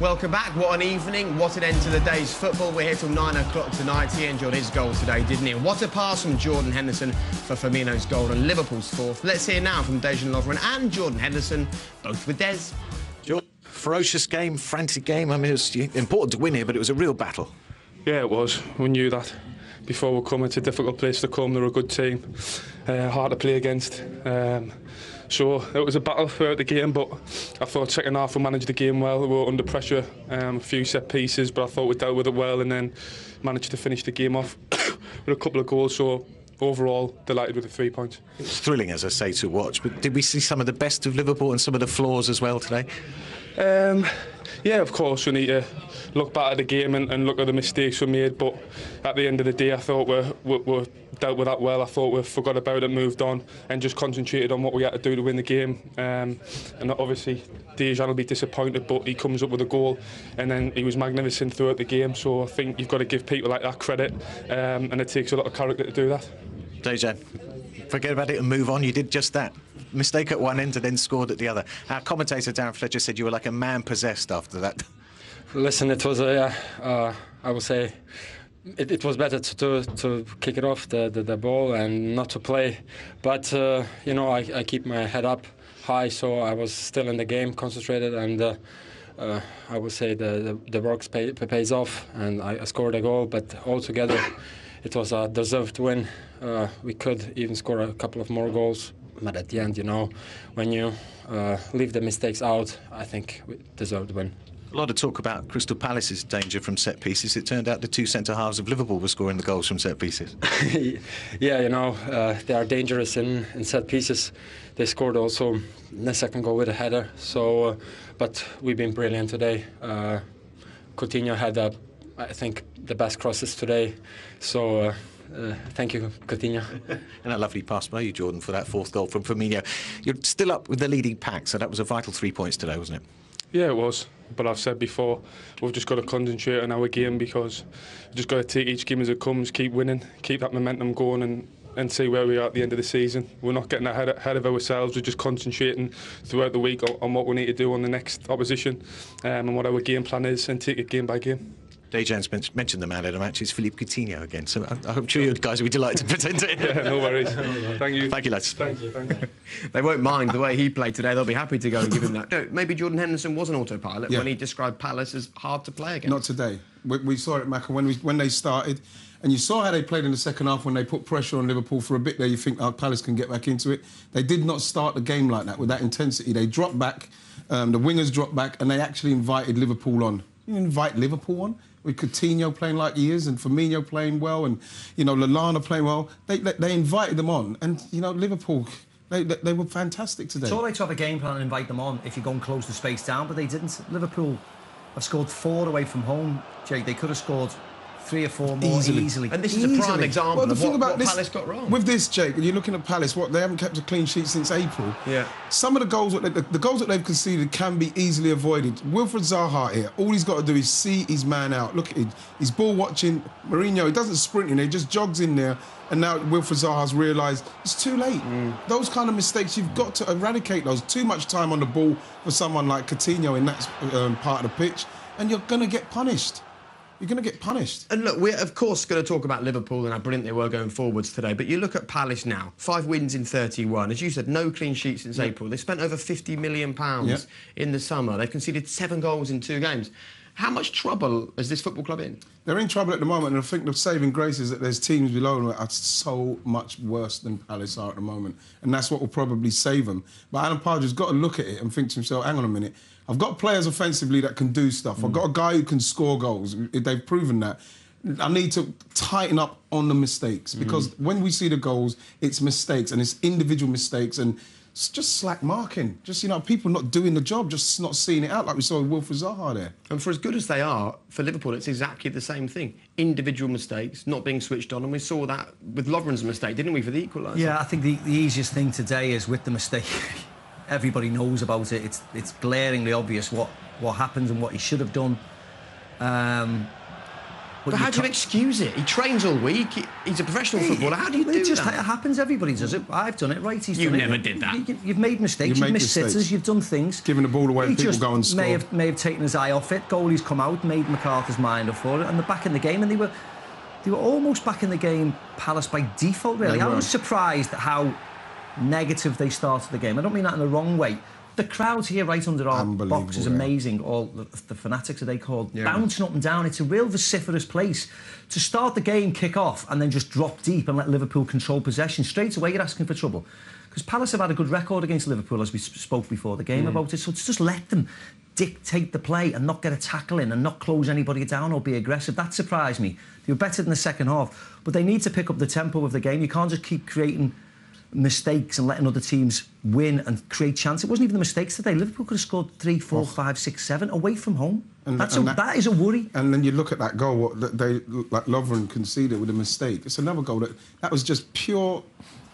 Welcome back. What an evening. What an end to the day's football. We're here till 9 o'clock tonight. He enjoyed his goal today, didn't he? And what a pass from Jordan Henderson for Firmino's goal and Liverpool's fourth. Let's hear now from Dejan Lovren and Jordan Henderson, both with Des. Ferocious game, frantic game. I mean, it was important to win here, but it was a real battle. Yeah, it was. We knew that before we come. It's a difficult place to come. They're a good team, hard to play against. So it was a battle throughout the game, but I thought second half we managed the game well. We were under pressure, a few set pieces, but I thought we dealt with it well and then managed to finish the game off with a couple of goals. So overall, delighted with the 3 points. It's thrilling, as I say, to watch. But did we see some of the best of Liverpool and some of the flaws as well today? Yeah, of course, we need to look back at the game and look at the mistakes we made, but at the end of the day I thought we dealt with that well. I thought we forgot about it, moved on and just concentrated on what we had to do to win the game. And obviously Dejan will be disappointed, but he comes up with a goal and then he was magnificent throughout the game, so I think you've got to give people like that credit, and it takes a lot of character to do that. Dejan, forget about it and move on. You did just that. Mistake at one end and then scored at the other. Our commentator Darren Fletcher said you were like a man possessed after that. Listen, it was I would say it was better to kick it off the ball and not to play, but you know, I keep my head up high, so I was still in the game, concentrated, and I would say the work pays off, and I scored a goal, but altogether it was a deserved win. We could even score a couple of more goals, but at the end, you know, when you leave the mistakes out, I think we deserved the win. A lot of talk about Crystal Palace's danger from set pieces. It turned out the two centre-halves of Liverpool were scoring the goals from set pieces. Yeah, you know, they are dangerous in set pieces. They scored also the second goal with a header. So, but we've been brilliant today. Coutinho had, I think, the best crosses today. So, thank you, Coutinho. And a lovely pass by you, Jordan, for that fourth goal from Firmino. You're still up with the leading pack, so that was a vital 3 points today, wasn't it? Yeah, it was. But I've said before, we've just got to concentrate on our game, because we've just got to take each game as it comes, keep winning, keep that momentum going and see where we are at the end of the season. We're not getting ahead of ourselves, we're just concentrating throughout the week on what we need to do on the next opposition, and what our game plan is, and take it game by game. Dejan's mentioned the man of the match is Philippe Coutinho again, so I'm sure you guys will be delighted to present it. Yeah, no worries. Thank you. Thank you, lads. Thank you. They won't mind the way he played today. They'll be happy to go and give him that. No, maybe Jordan Henderson was an autopilot when he described Palace as hard to play against. Not today. We saw it, Macca, when they started, and you saw how they played in the second half when they put pressure on Liverpool for a bit there. You think, Palace can get back into it. They did not start the game like that, with that intensity. They dropped back, the wingers dropped back, and they actually invited Liverpool on. You invite Liverpool on? With Coutinho playing like he is and Firmino playing well and, you know, Lallana playing well. They invited them on, and, you know, Liverpool, they were fantastic today. It's all right to have a game plan and invite them on if you go and close the space down, but they didn't. Liverpool have scored 4 away from home, Jake. They could have scored 3 or 4 more easily. And this is a prime example of what Palace got wrong. With this, Jake, you're looking at Palace, they haven't kept a clean sheet since April. Yeah. Some of the goals that they've conceded can be easily avoided. Wilfried Zaha here, all he's got to do is see his man out. Look at him. He's ball watching. Mourinho, he doesn't sprint in there, he just jogs in there. And now Wilfried Zaha's realised it's too late. Those kind of mistakes, you've got to eradicate those. Too much time on the ball for someone like Coutinho in that part of the pitch, and you're going to get punished. You're going to get punished. And look, we're of course going to talk about Liverpool and how brilliant they were going forwards today, but you look at Palace now, 5 wins in 31. As you said, no clean sheet since April. They spent over £50 million in the summer. They've conceded 7 goals in 2 games. How much trouble is this football club in? They're in trouble at the moment, and I think the saving grace is that there's teams below them that are so much worse than Palace are at the moment, and that's what will probably save them. But Alan Partridge's got to look at it and think to himself, hang on a minute, I've got players offensively that can do stuff. I've got a guy who can score goals. They've proven that. I need to tighten up on the mistakes, because when we see the goals, it's mistakes, and it's individual mistakes, and it's just slack marking. Just, you know, people not doing the job, just not seeing it out, like we saw with Wilfried Zaha there. And for as good as they are, for Liverpool, it's exactly the same thing. Individual mistakes, not being switched on, and we saw that with Lovren's mistake, didn't we, for the equaliser? Yeah, I think the easiest thing today is with the mistake. Everybody knows about it. It's glaringly obvious what happened and what he should have done. But how do you excuse it? He trains all week. He's a professional footballer. How do you do It just that? happens. Everybody does it. I've done it. Right? He's You done never it. did that. You've made mistakes. You've missed sitters. You've done things. Giving the ball away and He people just go and score. may have taken his eye off it. Goalie's come out, made McArthur's mind up for it, and they're back in the game. And they were almost back in the game, Palace, by default. Really, I was surprised at how negative they started the game. I don't mean that in the wrong way. The crowds here right under our box is amazing. All the fanatics, are they called? Yeah. Bouncing up and down. It's a real vociferous place. To start the game, kick off, and then just drop deep and let Liverpool control possession, straight away you're asking for trouble. Because Palace have had a good record against Liverpool, as we spoke before the game about it. So to just let them dictate the play and not get a tackle in and not close anybody down or be aggressive, that surprised me. They were better than the second half. But they need to pick up the tempo of the game. You can't just keep creating mistakes and letting other teams win and create chance. It wasn't even the mistakes today. Liverpool could have scored 3, 4, 5, 6, 7 away from home. That is a worry. And then you look at that goal that like Lovren conceded with a mistake. It's another goal that was just pure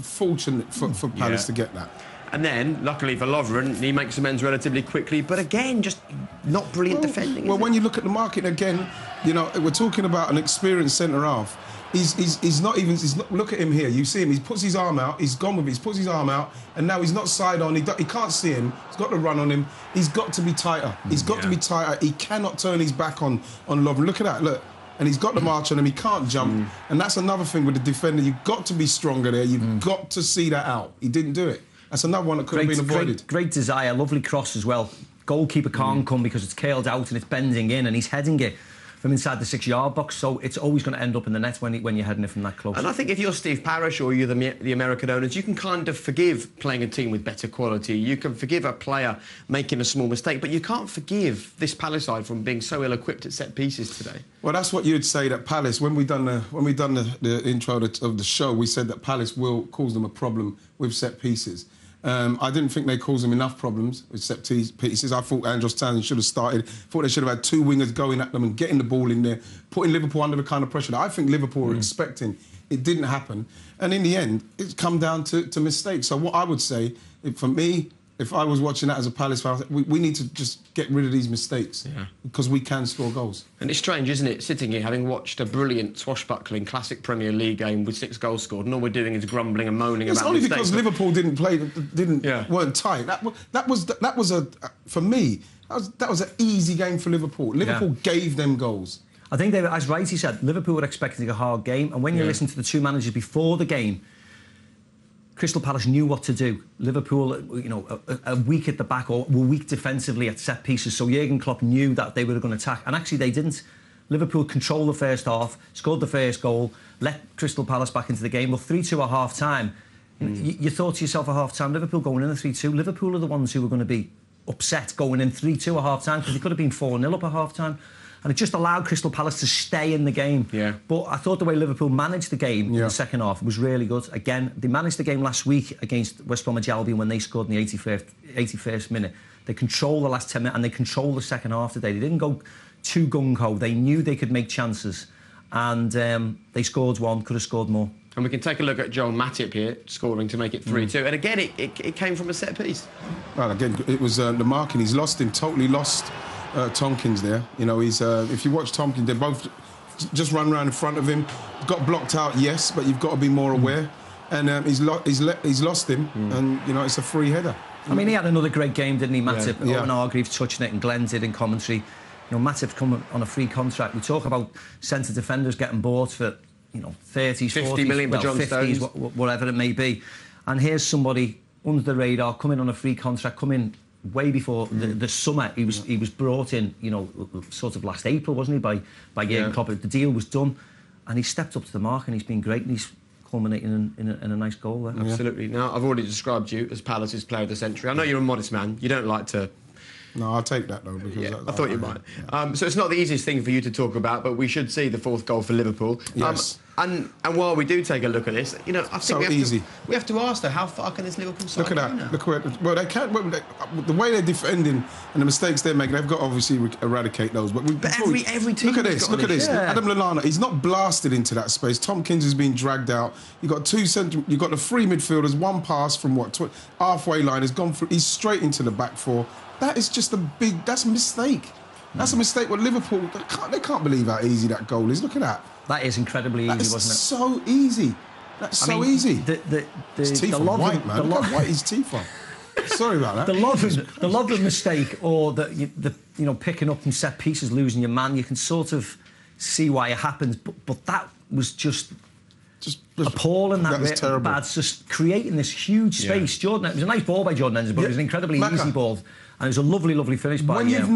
fortune for Palace to get that. And then, luckily for Lovren, he makes amends relatively quickly. But again, just not brilliant defending. Well, when you look at the market again, you know, we're talking about an experienced centre half. He's not. Look at him here. You see him. He puts his arm out. He's gone with it. He puts his arm out, and now he's not side on. He can't see him. He's got to run on him. He's got to be tighter. He's got to be tighter. He cannot turn his back on Lovren. Look at that. Look. And he's got the march on him. He can't jump. And that's another thing with the defender. You've got to be stronger there. You've got to see that out. He didn't do it. That's another one that could have been avoided. Great desire. Lovely cross as well. Goalkeeper can't come because it's curled out and it's bending in, and he's heading it from inside the 6-yard box, so it's always going to end up in the net when you're heading it from that close. And I think if you're Steve Parish or you're the American owners, you can kind of forgive playing a team with better quality. You can forgive a player making a small mistake, but you can't forgive this Palace side from being so ill-equipped at set pieces today. Well, that's what you'd say, that Palace, when we done the intro of the show, we said that Palace will cause them a problem with set pieces. I didn't think they caused them enough problems with set pieces. I thought Andros Townsend should have started. Thought they should have had 2 wingers going at them and getting the ball in there, putting Liverpool under the kind of pressure that I think Liverpool were expecting. It didn't happen. And in the end, it's come down to mistakes. So what I would say, for me, if I was watching that as a Palace fan, we need to just get rid of these mistakes because we can score goals. And it's strange, isn't it, sitting here having watched a brilliant swashbuckling classic Premier League game with 6 goals scored, and all we're doing is grumbling and moaning about mistakes. It's only because Liverpool weren't tight. That was for me, that was an easy game for Liverpool. Liverpool gave them goals. I think they were, as Righty said, Liverpool were expecting a hard game, and when you listen to the 2 managers before the game, Crystal Palace knew what to do. Liverpool, you know, are weak at the back or were weak defensively at set pieces. So Jurgen Klopp knew that they were going to attack, and actually they didn't. Liverpool controlled the first half, scored the first goal, let Crystal Palace back into the game. Well, 3-2 at half time. You thought to yourself at half time, Liverpool going in at 3-2. Liverpool are the ones who were going to be upset going in 3-2 at half time because they could have been 4-0 up at half time. And it just allowed Crystal Palace to stay in the game. But I thought the way Liverpool managed the game in the second half was really good. Again, they managed the game last week against West Bromwich Albion when they scored in the 81st minute. They controlled the last 10 minutes and they controlled the second half today. They didn't go too gung-ho. They knew they could make chances. And they scored 1, could have scored more. And we can take a look at Joel Matip here, scoring to make it 3-2. And again, it came from a set piece. Well, again, it was the marking. He's totally lost Tompkins there. You know, he's if you watch Tompkins, they both just run around in front of him. Got blocked out, yes, but you've got to be more aware. And he's lost him, and you know it's a free header. I mean, he had another great game, didn't he, Matip? Owen Hargreaves touching it, and Glenn did in commentary. You know, Matip's come on a free contract. We talk about centre defenders getting bought for 30s, 50 40s, million for John 50s, Stones, whatever it may be. And here's somebody under the radar, coming on a free contract, coming way before the summer. He was brought in, sort of last April, wasn't he, by Jurgen Klopp. The deal was done, and he stepped up to the mark, and he's been great, and he's culminating in a nice goal there. Absolutely. Now, I've already described you as Palace's player of the century. I know you're a modest man. You don't like to... No, I'll take that, though, because... I thought you might. So it's not the easiest thing for you to talk about, but we should see the 4th goal for Liverpool. Yes. And while we do take a look at this, I think we have to ask, though, how far can this Liverpool side go now? Look at that. Well, they can't... the way they're defending and the mistakes they're making, they've got to obviously eradicate those. But every team... Look at this. Yeah. Adam Lallana, he's not blasted into that space. Tompkins has been dragged out. You've got you've got the 3 midfielders, 1 pass from halfway line has gone through. He's straight into the back 4. That is just that's a mistake. That's a mistake with Liverpool. They can't believe how easy that goal is. Look at that. That is incredibly easy, wasn't it? So easy. That's so easy. His teeth are white, man. Look how white his teeth are. Sorry about that. The love of mistake, or picking up from set pieces, losing your man, you can sort of see why it happens. But that was just appalling. That was terrible. Bad. Just creating this huge space. Jordan, it was a nice ball by Jordan Henderson, but it was an incredibly easy ball. And it was a lovely, lovely finish by when you've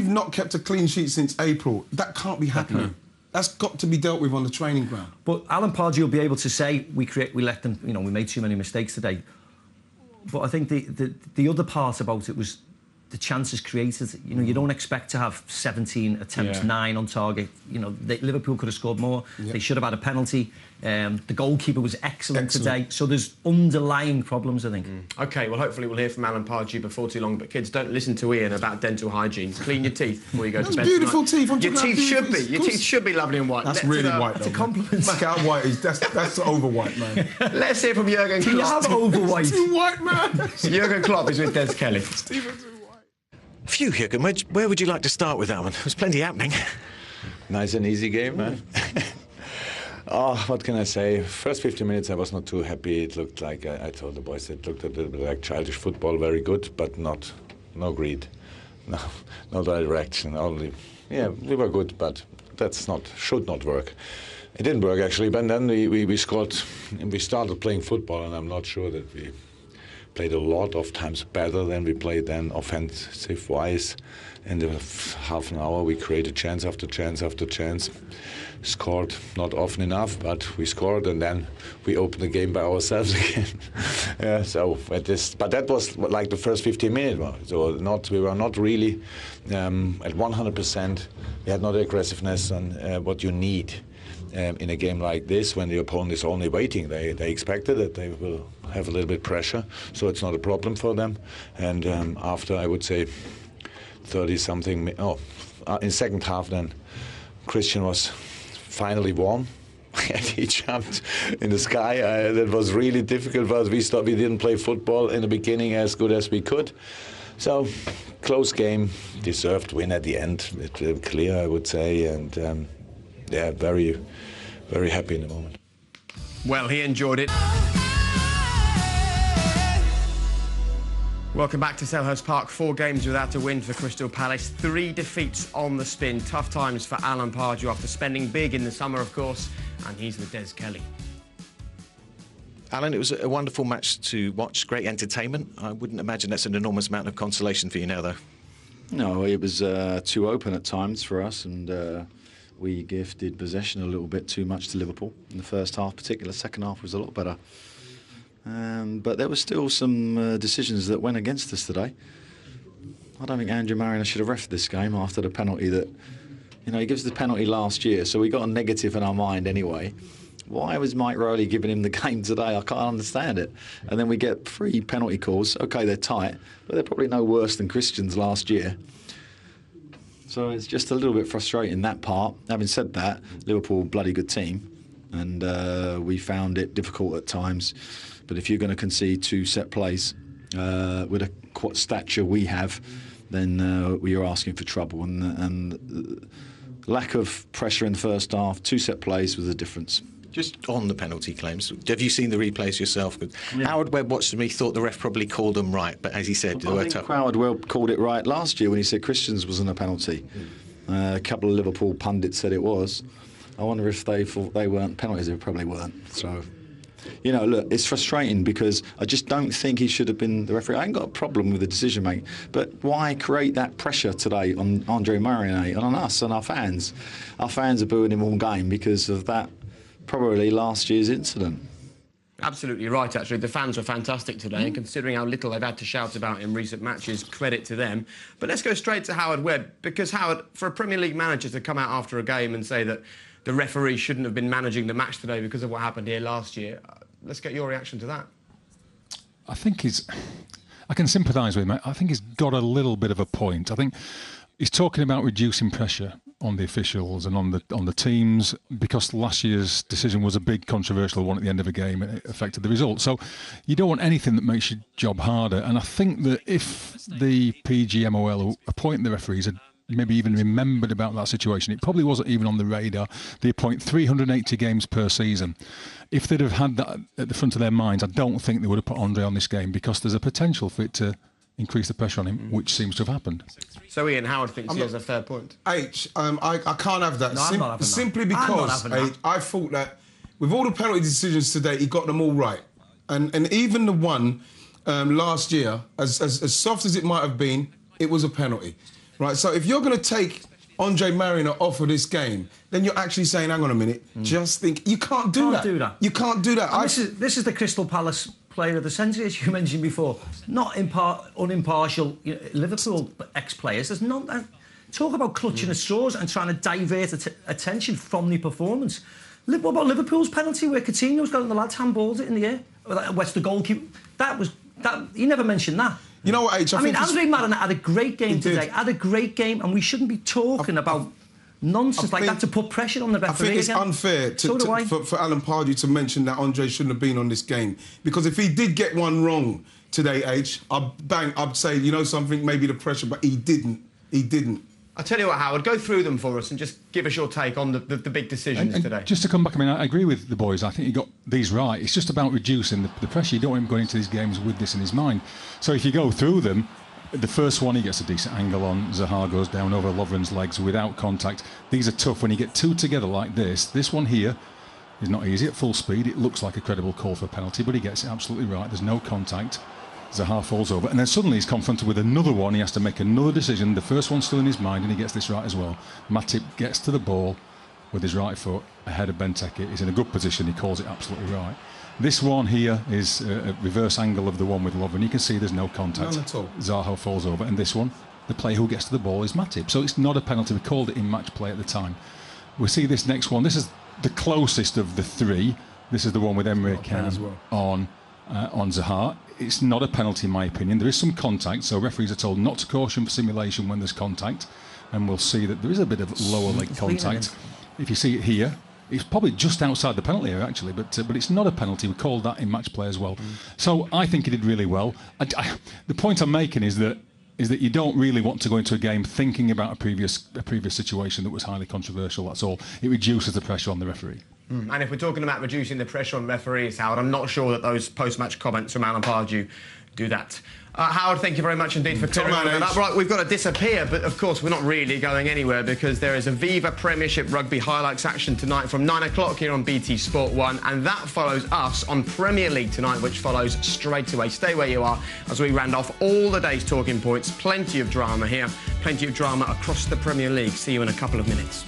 not kept a clean sheet since April, that can't be happening. No. That's got to be dealt with on the training ground. But Alan Pardew will be able to say we let them. We made too many mistakes today. But I think the other part about it was the chances created. You don't expect to have 17 attempts, 9 on target. Liverpool could have scored more. They should have had a penalty. The goalkeeper was excellent today. So there's underlying problems, I think. OK, well, hopefully we'll hear from Alan Pardew before too long. But kids, don't listen to Ian about dental hygiene. Clean your teeth before you go to bed. Beautiful teeth. Your teeth should be lovely and white. That's really white, though. It's a compliment. Look how white is. That's over white, man. Let's hear from Jurgen Klopp. You have over white. Too white, man. Jurgen Klopp is with Des Kelly. Phew, Jurgen, where would you like to start with that one? There's plenty happening. Nice and easy game, man. What can I say? First 15 minutes I was not too happy. It looked like, I told the boys, it looked a little bit like childish football, very good, but no greed, no direction. We were good, but should not work. It didn't work actually, but then we scored and we started playing football, and I'm not sure that we played a lot of times better than we played then offensive-wise. In the half an hour, we created chance after chance after chance. Scored not often enough, but we scored, and then we opened the game by ourselves again. But that was like the first 15 minutes. So we were not really at 100%. We had not the aggressiveness on what you need in a game like this, when the opponent is only waiting. They expected that they will have a little bit pressure, so it's not a problem for them. And after, I would say, 30-something, in second half, then Christian was finally warm. And he jumped in the sky. That was really difficult for us. We didn't play football in the beginning as good as we could. So, close game, deserved win at the end. Clear, I would say, and very, very happy in the moment. Well, he enjoyed it. Welcome back to Selhurst Park. 4 games without a win for Crystal Palace. 3 defeats on the spin. Tough times for Alan Pardew after spending big in the summer, of course. And he's with Des Kelly. Alan, it was a wonderful match to watch. Great entertainment. I wouldn't imagine that's an enormous amount of consolation for you now, though. No, it was too open at times for us, and we gifted possession a little bit too much to Liverpool in the first half. Particularly, second half was a lot better. But there were still some decisions that went against us today. I don't think Andrew Mariner should have refed this game after the penalty that, he gives the penalty last year, so we got a negative in our mind anyway. Why was Mike Rowley giving him the game today? I can't understand it. And then we get 3 penalty calls. OK, they're tight, but they're probably no worse than Christian's last year. So it's just a little bit frustrating, that part. Having said that, Liverpool, bloody good team, and we found it difficult at times. But if you're going to concede 2 set plays with a stature we have, then we are asking for trouble. And lack of pressure in the first half, 2 set plays was the difference. Just on the penalty claims, have you seen the replays yourself? Yeah. Howard Webb watched them. He thought the ref probably called them right, but as he said, I think Howard Webb called it right last year when he said Christian's wasn't a penalty. A couple of Liverpool pundits said it was. I wonder if they thought they weren't penalties. They probably weren't. So, look, it's frustrating because I just don't think he should have been the referee. I ain't got a problem with the decision making, but why create that pressure today on Andre Mariner and on us and our fans? Our fans are booing him all game because of that. Probably last year's incident. Absolutely right, actually. The fans were fantastic today, and considering how little they've had to shout about in recent matches, credit to them. But let's go straight to Howard Webb, because Howard, for a Premier League manager to come out after a game and say that the referee shouldn't have been managing the match today because of what happened here last year, let's get your reaction to that. I think I can sympathise with him. I think he's got a little bit of a point. I think he's talking about reducing pressure on the officials and on the teams, because last year's decision was a big controversial one at the end of a game and it affected the result. So you don't want anything that makes your job harder. And I think that if the PGMOL who appoint the referees are maybe even remembered about that situation. It probably wasn't even on the radar. They appoint 380 games per season. If they'd have had that at the front of their minds, I don't think they would have put Andre on this game, because there's a potential for it to increase the pressure on him, which seems to have happened. So Ian Howard thinks he has a fair point. I can't have that. No, I'm not having that. Simply because I thought that with all the penalty decisions today, he got them all right. And even the one last year, as soft as it might have been, it was a penalty. Right, so if you're going to take Andre Mariner off of this game, then you're actually saying, hang on a minute, just think. You can't do that. You can't do that. This is the Crystal Palace player of the century, as you mentioned before. Not unimpartial, Liverpool ex-players. There's not... Talk about clutching at straws and trying to divert attention from the performance. What about Liverpool's penalty where Coutinho's got the lads handballed it in the air? West the goalkeeper. He never mentioned that. You know what, H? I mean, Andre Mariner had a great game today. Had a great game, and we shouldn't be talking about nonsense like that to put pressure on the referee. I think it's unfair for Alan Pardew to mention that Andre shouldn't have been on this game, because if he did get one wrong today, H, I'd say, you know something, maybe the pressure, but he didn't. He didn't. I'll tell you what, Howard, go through them for us and just give us your take on the big decisions today. Just to come back, I mean, I agree with the boys. I think he got these right. It's just about reducing the pressure. You don't want him going into these games with this in his mind. So if you go through them, the first one, he gets a decent angle on. Zaha goes down over Lovren's legs without contact. These are tough when you get two together like this. This one here is not easy at full speed. It looks like a credible call for a penalty, but he gets it absolutely right. There's no contact. Zaha falls over, and then suddenly he's confronted with another one. He has to make another decision. The first one's still in his mind, and he gets this right as well. Matip gets to the ball with his right foot ahead of Benteke. He's in a good position. He calls it absolutely right. This one here is a reverse angle of the one with Lovren. You can see there's no contact. None at all. Zaha falls over, and this one, the player who gets to the ball is Matip. So it's not a penalty. We called it in match play at the time. We see this next one. This is the closest of the three. This is the one with Emre Can on Zaha. It's not a penalty in my opinion. There is some contact, so referees are told not to caution for simulation when there's contact, and we'll see that there is a bit of lower leg contact. If you see it here, it's probably just outside the penalty area actually, but it's not a penalty. We called that in match play as well. So I think he did really well. The point I'm making is that you don't really want to go into a game thinking about a previous situation that was highly controversial. That's all. It reduces the pressure on the referee. And if we're talking about reducing the pressure on referees, Howard, I'm not sure that those post-match comments from Alan Pardew do that. Howard, thank you very much indeed for clearing that up. Right, we've got to disappear, but of course we're not really going anywhere, because there is a Viva Premiership Rugby highlights action tonight from 9 o'clock here on BT Sport 1, and that follows us on Premier League tonight, which follows straight away. Stay where you are as we round off all the day's talking points. Plenty of drama here, plenty of drama across the Premier League. See you in a couple of minutes.